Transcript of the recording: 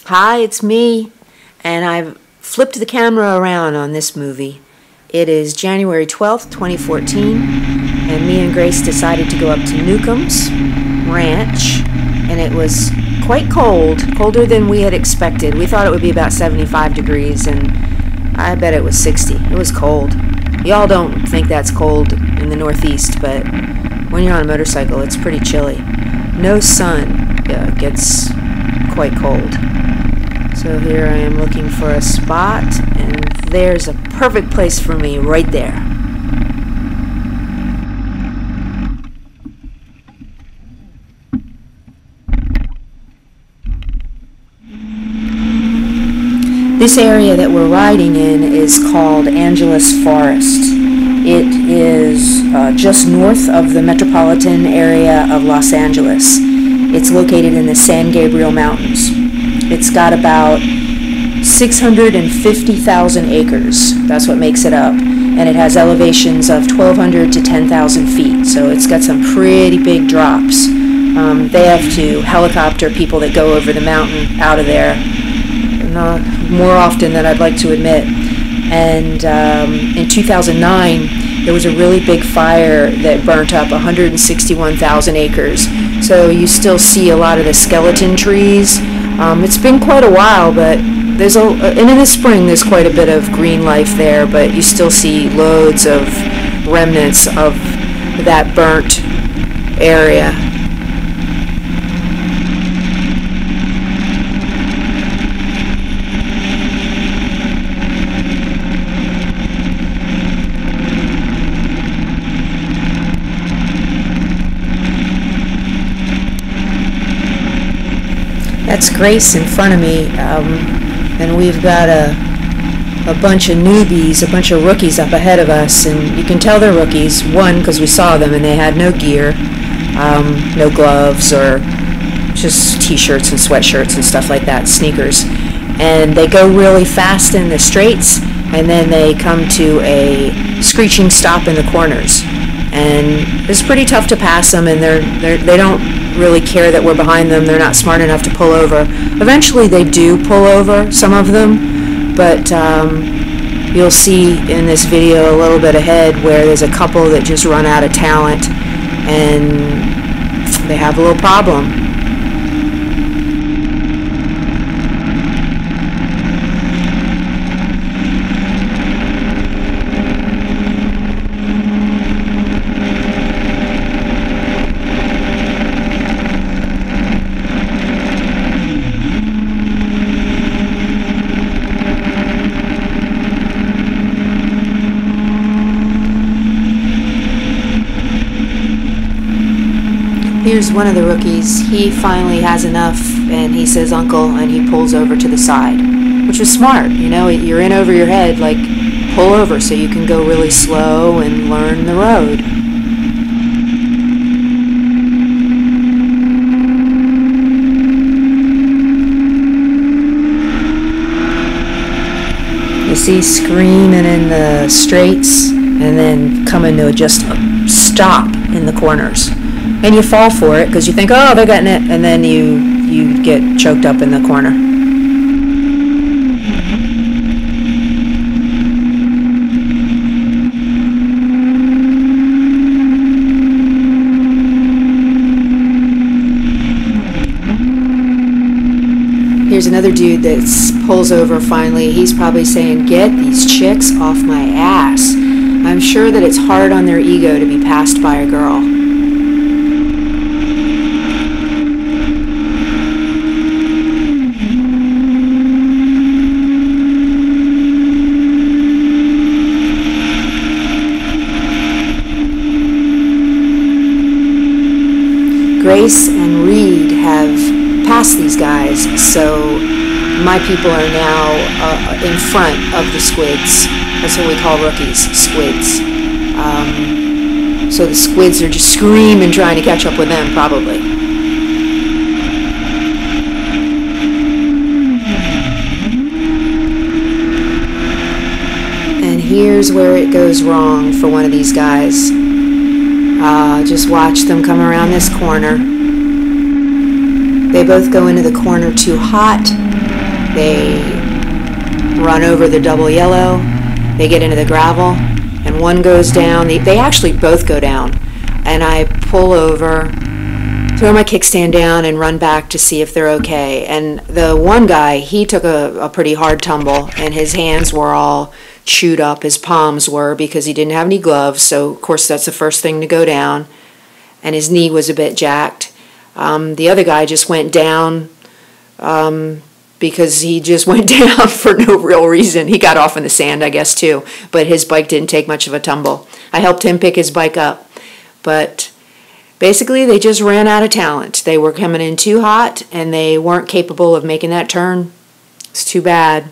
Hi, it's me, and I've flipped the camera around on this movie. It is January 12th, 2014, and me and Grace decided to go up to Newcombs Ranch, and it was quite cold, colder than we had expected. We thought it would be about 75 degrees, and I bet it was 60. It was cold. Y'all don't think that's cold in the Northeast, but when you're on a motorcycle, it's pretty chilly. No sun gets quite cold. So here I am looking for a spot, and there's a perfect place for me right there. This area that we're riding in is called Angeles Forest. It is just north of the metropolitan area of Los Angeles. It's located in the San Gabriel Mountains. It's got about 650,000 acres. That's what makes it up. And it has elevations of 1,200 to 10,000 feet. So it's got some pretty big drops. They have to helicopter people that go over the mountain out of there. Not more often than I'd like to admit. And in 2009, there was a really big fire that burnt up 161,000 acres. So you still see a lot of the skeleton trees. It's been quite a while, but and in the spring there's quite a bit of green life there, but you still see loads of remnants of that burnt area. That's Grace in front of me, and we've got a bunch of newbies, a bunch of rookies up ahead of us, and you can tell they're rookies, one, because we saw them and they had no gear, no gloves, or just t-shirts and sweatshirts and stuff like that, sneakers, and they go really fast in the straights, and then they come to a screeching stop in the corners, and it's pretty tough to pass them, and they don't really care that we're behind them. They're not smart enough to pull over. Eventually they do pull over, some of them, but you'll see in this video a little bit ahead where there's a couple that just run out of talent and they have a little problem. Here's one of the rookies. He finally has enough, and he says, "Uncle," and he pulls over to the side, which was smart. You know, you're in over your head, like, pull over so you can go really slow and learn the road. You see screaming in the straights, and then coming to just a stop in the corners. And you fall for it because you think, oh, they're getting it, and then you get choked up in the corner. Here's another dude that pulls over finally. He's probably saying, "Get these chicks off my ass." I'm sure that it's hard on their ego to be passed by a girl. Grace and Reed have passed these guys, so my people are now in front of the squids. That's what we call rookies, squids. So the squids are just screaming trying to catch up with them, probably. And here's where it goes wrong for one of these guys. Just watch them come around this corner. They both go into the corner too hot, They run over the double yellow. They get into the gravel, and one goes down. They actually both go down. And I pull over, throw my kickstand down, and run back to see if they're okay. And the one guy, he took a pretty hard tumble, and his hands were all chewed up. His palms were, because he didn't have any gloves. So, of course, that's the first thing to go down. And his knee was a bit jacked. The other guy just went down because he just went down for no real reason. He got off in the sand, I guess, too. But his bike didn't take much of a tumble. I helped him pick his bike up. But basically, they just ran out of talent. They were coming in too hot, and they weren't capable of making that turn. It's too bad.